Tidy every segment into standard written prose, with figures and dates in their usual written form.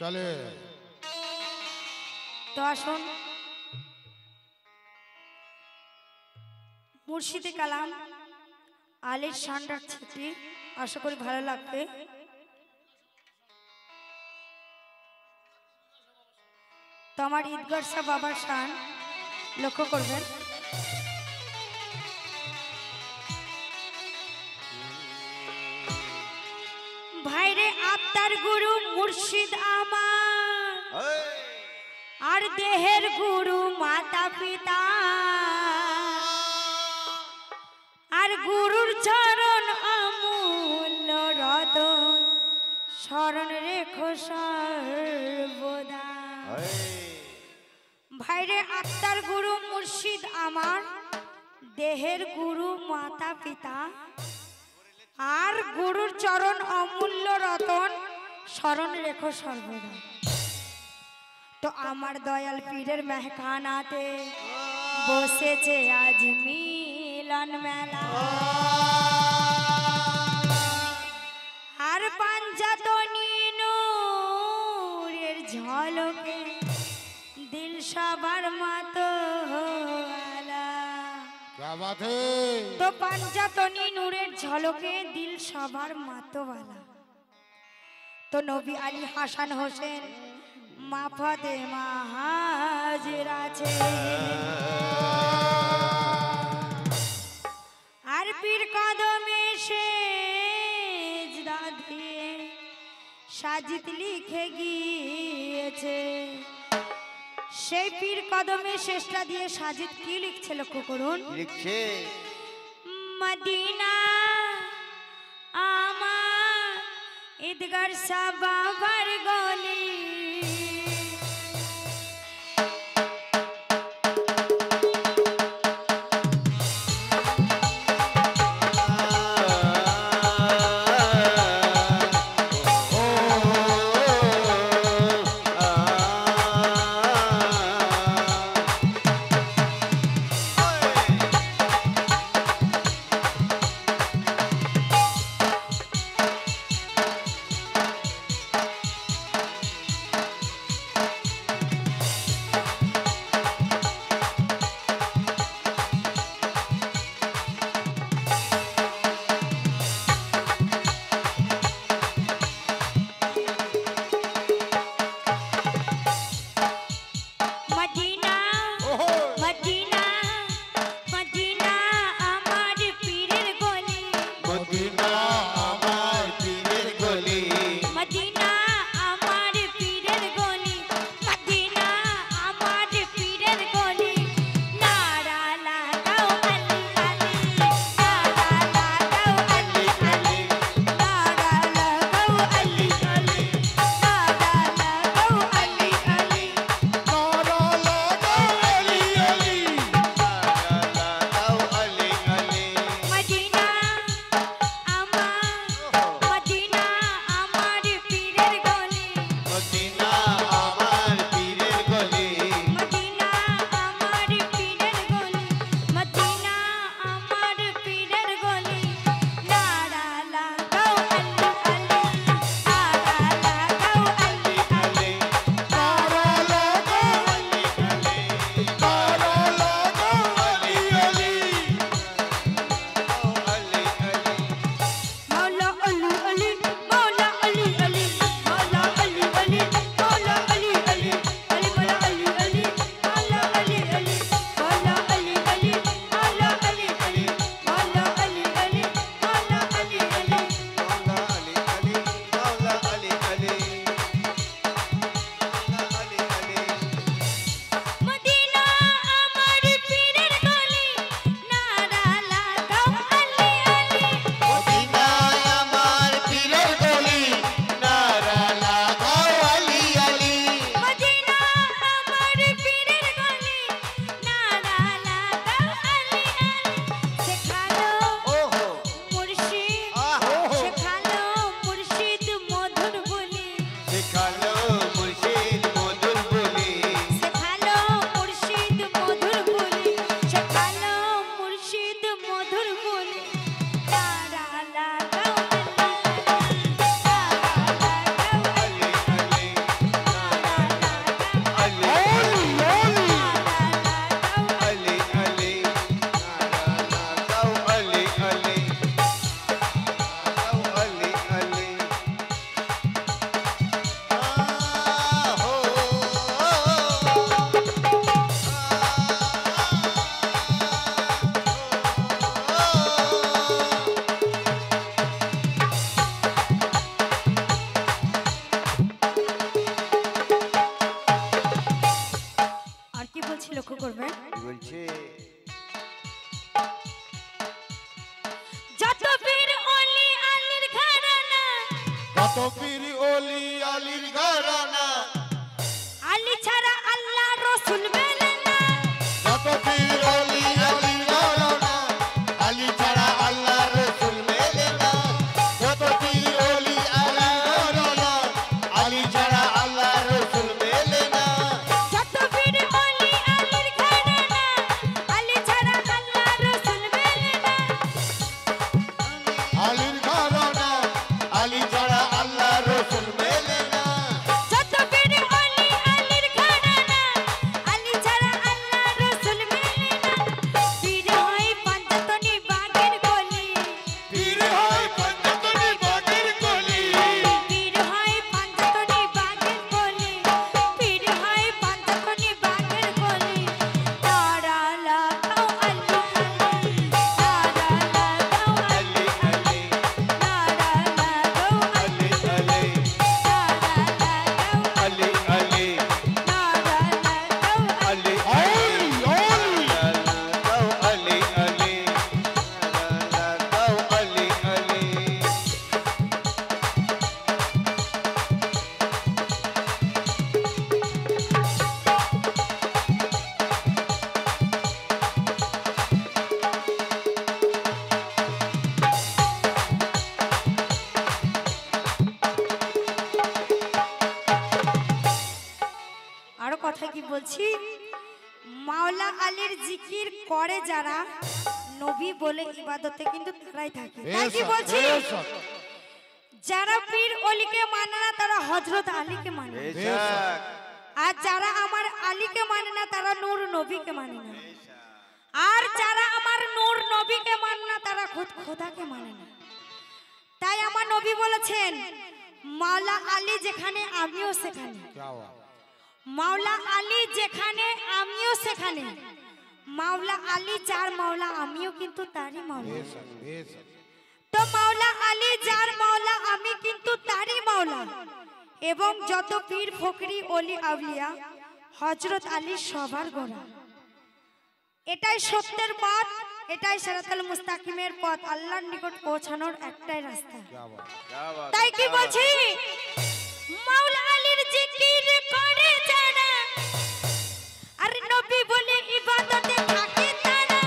चले तो आसुन मुर्शिदे कालाम आलिर शानदार छुट्टी आशा करी भालो लागबे। तो आमार ईदगाह शाह बाबार शान लक्ष्य करबेन। भाईरे आत्मार गुरु मुर्शिद आमार और देहेर गुरु माता पिता और गुरुर चरण अमूल्य रतन शरण रेखो सर्वदा। भाईरे आत्मार गुरु मुर्शिद आमार देहेर गुरु माता पिता और गुरुर चरण अमूल्य रतन शरण रेखो सर्वदा। तो आमार दयाल पीरेर मेहखानाते बसेछे आज मिलन मेला और पांजातनी नूरेर झलके दिल सबार मातोआला। क्या बात है? तो पांजातनी नूरेर झलके दिल सबार मातोआला। तो नबी आली हासान होसेन मा फातेमा हाजिर आछे आर पीर कदमे सेजदा दिए साजिद लिखे गिয়েছে। সেই পীর কদমে শেষটা দিয়ে সাজিদ কি লিখছে লক্ষ্য করুন। লিখছে মদিনা আমার ঈদগাহ শাহ বাবার গলি। কি বলছি লক্ষ্য করবেন। কি বলছে? যত পীর ওলি আলীর ঘরানা, কত পীর ওলি আলীর ঘরানা, আলী ছাড়া আল্লাহ রসুল মেলে না। কত পীর ওলি আলীর ঘরানা, আলী ছাড়া আল্লাহ রসুল মেলে না। কত পীর ওলি আলীর ঘরানা, আলী ছাড়া আল্লাহ রসুল মেলে না। যত পীর ওলি আলীর ঘরানা, আলী ছাড়া আল্লাহ রসুল মেলে না। আলীর ঘরানা, আলী ছাড়া আল্লাহ রসুল মেলে না। যত পীর ওলি আলীর ঘরানা, আলী ছাড়া আল্লাহ রসুল মেলে না। পীর হয় পাঞ্জাতনি বাগের গলি, পীর হয় পঞ্চতনি বাগের কলি, পীর হয় পাঞ্জাতনি বাগের গলি, পীর হয় পাঞ্জাতনি বাগের গলি। নারা লাগাও আলী আলী, নারা লাগাও আলী আলী, নারা লাগাও আলী আলী নারা লাগাও আলী আলী আলী নারা লাগাও আলী ওলি ওলি লাগাও আলী আলী লাগাও আলী আলী। আরো কথা কি বলছি, মাওলা আলীর জিকির করে যারা, নবী বলে ইবাদতে কিন্তু তারাই থাকে। তাই কি বলছি, যারা পীর অলিকে মানে না তারা হযরত আলীকে মানে, বেশক আর যারা আমার আলীকে মানে না তারা নূর নবীকে মানে না, আর যারা আমার নূর নবীকে মানে না তারা খুদ খোদাকে মানে না। তাই আমার নবী বলেছেন, মাওলা আলী যেখানে আমিও সেখানে, क्या हुआ? মাওলা আলী যেখানে আমিও সেখানে। মাওলা আলী যার মাওলা আমিও কিন্তু তারই মাওলা। बेशक बेशक তো মাওলা আলী যার মাওলা আমি কিন্তু তারই মাওলা। এবং যত পীর ফকরি অলি আউলিয়া হযরত আলী সবার গোড়া। এটাই সত্যের পথ, এটাই সিরাতাল মুস্তাকিমের পথ, আল্লাহর নিকট পৌঁছানোর একটাই রাস্তা। क्या हुआ? क्या बात তাই কি বলছি, মাওলা আলীর জিকির করে যারা, আর নবী বলে ইবাদতে থাকে তারা।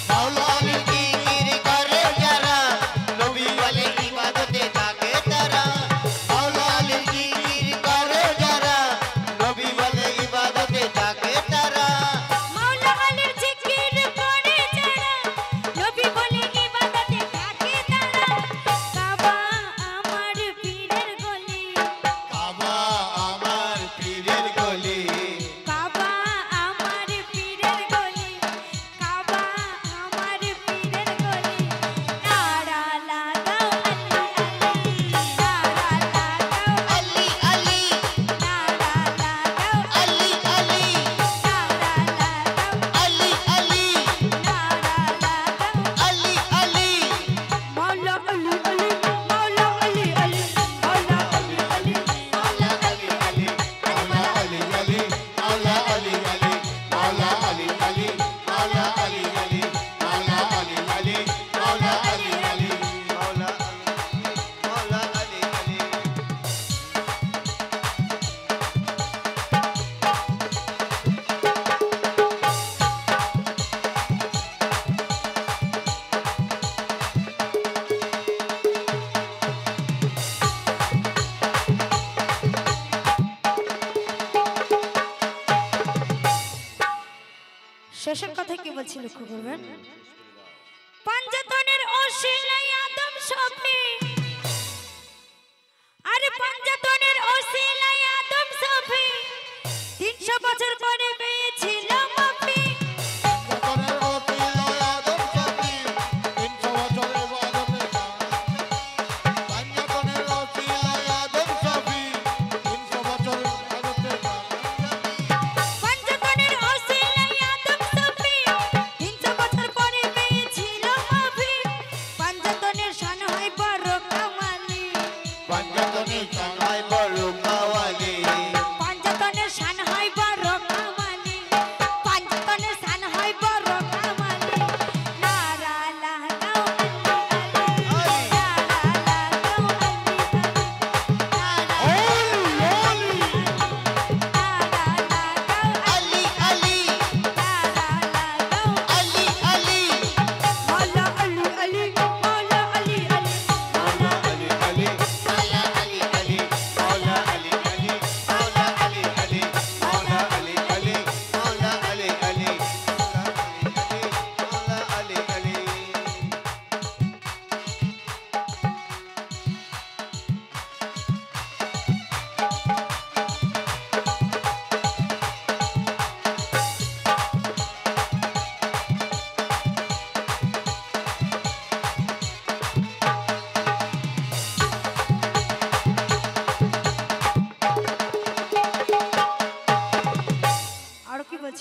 मौला अली की জিকির করে যারা, নবী বলে ইবাদতে থাকে তারা। मौला अली की জিকির করে যারা, নবী বলে ইবাদতে থাকে তারা। মাওলা আলীর জিকির করে যারা, নবী বলে ইবাদতে থাকে তারা। কাবা আমার পীরের গলি, काबा আমার পীরের গলি, কাবা আমার পীরের গলি, কাবা আমার পীরের গলি। নারা লাগাও আলী আলী, নারা লাগাও আলী আলী নারা লাগাও আলী আলী নারা লাগাও আলী আলী মাওলা আলী আলী, মাওলা আলী আলী, মাওলা আলী আলী, মাওলা আলী আলী, मौला अली अली मौला अली अली मौला अली अली मौला अली अली मौला अली अली मौला अली अली মাওলা মাওলা আলী আলী। শেষের কথা কি বলছি লক্ষ্য করবেন, পাঞ্জাতনের ওসিলায় আদম সফি, আরে পাঞ্জাতনের ওসিলায় আদম সফি 300 বছর পরে পেয়েছিল মাফি। যতনের ওসিলা আদম সফি 300 বছর ইবাদতে পাঞ্জাতনের ওসিলা আদম সফি 300 বছর ইবাদতে পাঞ্জাতনের ওসিলায় আদম সফি 300 বছর পরে পেয়েছিল মাফি। পাঞ্জাতনের শান হয় বড় কামালি, পাঞ্জাতনের সবাই বড় কাওয়ালি, পাঞ্জাতনের শান হয় বড় কামালি।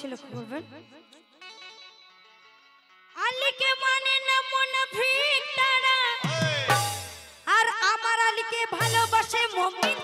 বলছি, লক্ষ্য করবেন। আলীকে মানে না মুনাফিক তারা, আর আমার আলীকে ভালোবাসে মুমিন